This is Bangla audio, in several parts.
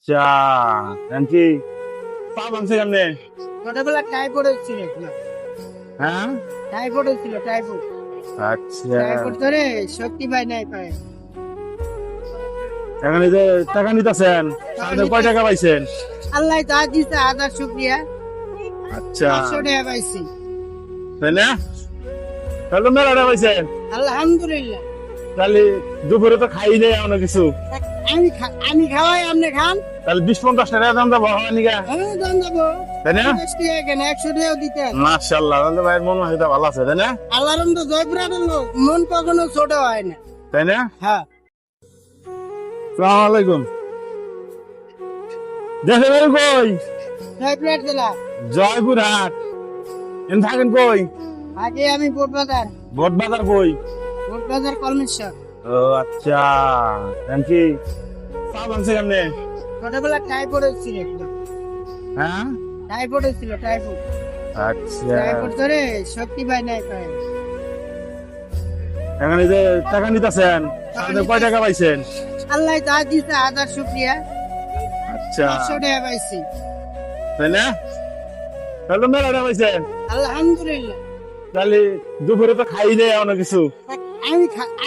আচ্ছা কি পা ভাঙছে কেমনে? ছোটবেলা টাইফয়েড হচ্ছিল, হ্যাঁ টাইফয়েড হচ্ছিল, টাইফয়েড আচ্ছা টাইফয়েড ধরে শক্তি পাই নাই পায়। এখন এই যে টাকা নিতেছেন, সাথে কয় টাকা পাইছেন? আল্লাহ তা দিছে, হাজার শুক্রিয়া। আচ্ছা 500 টাকা পাইছি, তাই না? তাহলে মেলা টাকা পাইছেন। আলহামদুলিল্লাহ। তাহলে দুপুরে তো খাই নেই এমন কিছু, আমি খাওয়াই, আপনি খান। তাহলে 20-50 টাকা দাম যাবো নিকা, আমি দাম দেবো, তাই না? 50 টাকা কেন, 100 টাকাও দিতেন। মাশাআল্লাহ, তাহলে ভাইয়ের মন মানসিকতা ভালো আছে, তাই না? আল্লাহর রহমতে জয়পুরহাটের লোক, মন কখনো ছোট হয় না। তাই না? হ্যাঁ, সালাম আলাইকুম। দেশে বাড়ি কই? জয়পুরহাট জেলা। জয়পুরহাট। এন থাকেন কই? আগে আমি বোটবাজার, বটবাজার কই? বোটবাজার কলমেশ্বর। ও আচ্ছা, এখন কি পা ভাঙছে কেমনে? ছোটবেলা টাইফয়েড হচ্ছিল, হ্যাঁ টাইফয়েড হচ্ছিল, টাইফয়েড আচ্ছা টাইফয়েড ধরে শক্তি পাই নাই পায়। এখন এই যে টাকা নিতেছেন, সাথে কয় টাকা পাইছেন? আল্লাহ তা দিছে, হাজার শুক্রিয়া। আচ্ছা 500 টাকা পাইছি, তাই না? তাহলে মেলা টাকা পাইছেন। আলহামদুলিল্লাহ। তাহলে দুপুরে তো খাই নেই এমন কিছু,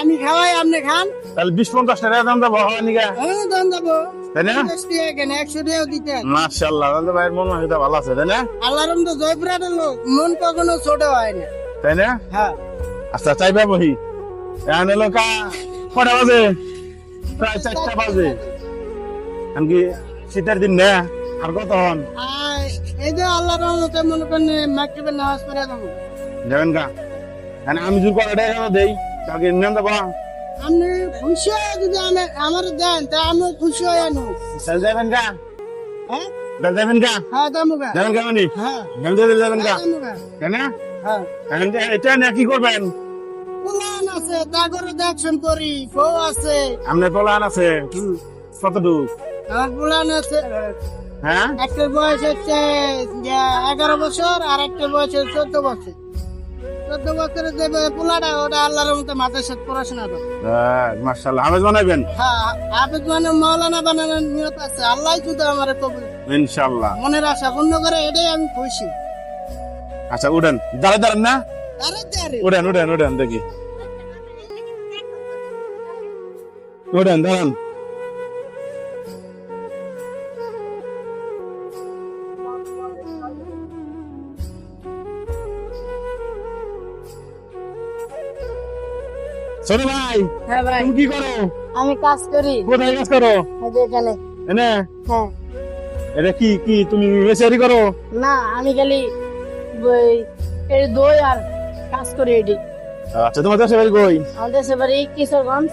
আমি খাওয়াই, আপনি খান। তাহলে 20-50 টাকা দাম যাবো নিকা, আমি দাম দেবো, তাই না? 50 টাকা কেন, 100 টাকাও দিতেন। মাশাআল্লাহ, তাহলে ভাইয়ের মন মানসিকতা ভালো আছে, তাই না? আল্লাহর রহমতে জয়পুরহাটের লোক, মন কখনো ছোট হয় না। তাই না? হ্যাঁ, আচ্ছা চাইবা বহি এখন এলো কটা বাজে? প্রায় 4টা বাজে। এখন কি শীতের দিন না, আর কতক্ষণ আর এই যে আল্লাহর রহমতে মনে করেন মাগরিবের নামাজ পড়ে যাবো। যাবেন গা? এখন আমি যদি কটা টাকা দেই তাকে নিয়ে দেবো, আপনি খুশি হয়ে যদি আমার দেন, তা আমি খুশি হয়ে আনো। তাহলে যাবেন গা? হ্যাঁ, তাহলে যাবেন গা? হ্যাঁ দামুগা। যাবেন গা মানে? হ্যাঁ, যাবেন গা, দামুগা। তাই না? হ্যাঁ, এখন যে এটা নিয়ে কি করবেন? প্ল্যান আছে, তা করে দেখছেন করি, ফো আছে। আপনার প্লান আছে কতটুকু? আমার প্ল্যান আছে, হ্যাঁ একটার বয়স হচ্ছে 11 বছর, আর একটার বয়স হচ্ছে 14 বছর। 14 বছরের যে পোলাটা, ওটা আল্লাহর মতো মাথার সাথে পড়াশোনা করে। মাশাআল্লাহ, আমেজ বানাইবেন হ্যাঁ, আবেদ মানে মাওলানা বানানোর নিয়ত আছে। আল্লাহ শুধু আমার কবুল, ইনশাআল্লাহ। মনের আশা পূর্ণ করে, এটাই আমি খুশি। আচ্ছা উঠেন, দাঁড়ান না, আরে দাঁড়ে উঠেন দেখি, উঠেন দাঁড়ান। ছোট ভাই, হ্যাঁ ভাই, তুমি কি করো? আমি কাজ করি কোথায় কাজ করো? এই যে এখানে। এনে হ্যাঁ, এটা কি কি তুমি মেসারি করো? না আমি খালি এই দই আর কাজ করি এটি। আচ্ছা, তোমার দেশে বাড়ি কই? আমাদের দেশে বাড়ি কিশোরগঞ্জ।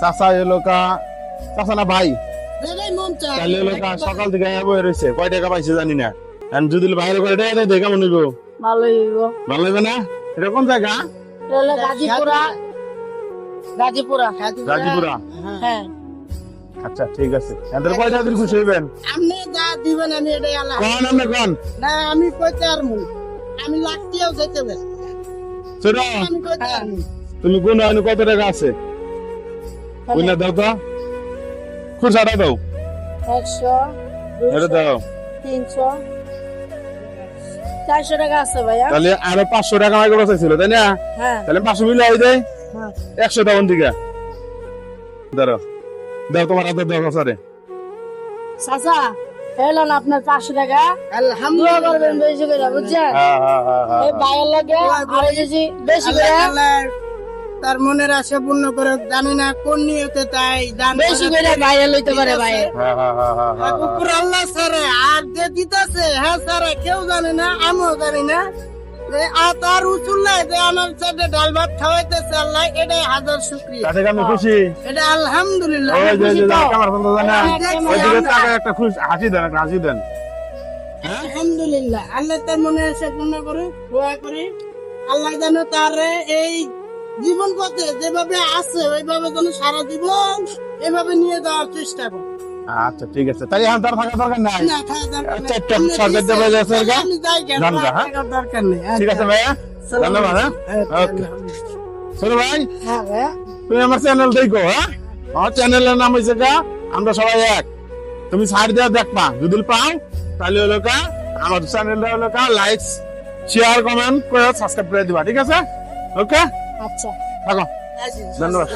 চাচা এলো চাচা না ভাই? যেটাই মন চায়। তাহলে এলো সকাল থেকে বয়ে রয়েছে, কয় টাকা পাইছে জানি না। এখন যদি বাইরে করে দেয় দেয় কেমন হইব? ভালোই হইব। ভালো হইবে না? এটা কোন জায়গা? এটা হলো গাজীপুরা, গাজীপুরা। রাজিপুরা। হ্যাঁ, আচ্ছা ঠিক আছে, এদের কয় টাকা দিলে খুশি হইবেন? আপনি যা দিবেন আমি এটাই আল্লাহ। কোন আপনি কোন? না আমি কইতে পারবো, আমি লাগতেও যেতে পারি, ছোট আমি কইতে পারবো। তুমি কোন আইনে কত টাকা আছে? কইনা দাও তো, খুরসাটা দাও, 100, এটা 200, দাও। 300, 400 টাকা আছে ভাইয়া। তাহলে আরো 500 টাকা আমাকে বাঁচাইছিল, তাই না? হ্যাঁ, তাহলে 500 মিলে আই দেয় হ্যাঁ। 100 টাকা দিকে দাও, দাও তোমার হাতে দাও স্যারে। চাচা এলেন আপনার 500 টাকা, আলহামদুলিল্লাহ করবেন বেশি করে, বুঝছেন? এই ভাইয়ের লাগে আরো যদি বেশি করে তার মনের আশা পূর্ণ করে, জানি না কোন নিয়তে, তাই দান বেশি করে ভাইয়া লইতে পারে। ভাই উপর আল্লাহ স্যারে আর যে দিতেছে, হ্যাঁ স্যারে কেউ জানে না, আমিও জানি না। যে তার উচুল নাই যে আমার সাথে ডাল ভাত খাওয়াইতেছে আল্লাহ, এটাই হাজার শুকরিয়া। তাতে আমি খুশি। এটা আলহামদুলিল্লাহ। ওই যে খুশি তো? আমার বন্ধু জানা, ওই দিকে তাকে একটা খুশি হাসি দেন, একটা হাসি দেন। আলহামদুলিল্লাহ, আল্লাহ তার মনে আশা পূর্ণ করে, দোয়া করি আল্লাহ যেন তার এই জীবন পথে যেভাবে আছে ওইভাবে যেন সারা জীবন এভাবে নিয়ে যাওয়ার চেষ্টা করে। আচ্ছা ঠিক আছে, তাই এখন তার থাকা দরকার নাই। না, থাকা দরকার নেই। চারটা সরকার দেবে যাচ্ছে এরকম? আমি যাই কেন, জান গা, হ্যাঁ? থাকার দরকার নেই। ঠিক আছে ভাইয়া, ধন্যবাদ। হ্যাঁ ওকে ছোট ভাই, হ্যাঁ ভাইয়া। তুমি আমার চ্যানেল দেখো, হ্যাঁ? আমার চ্যানেলের নাম হয়েছে আমরা সবাই এক। তুমি ছাড় দেওয়া দেখবা যদি পাও তাহলে হলো কা আমার চ্যানেলটা হলো কা লাইক শেয়ার কমেন্ট করে সাবস্ক্রাইব করে দিবা ঠিক আছে ওকে আচ্ছা থাকো ধন্যবাদ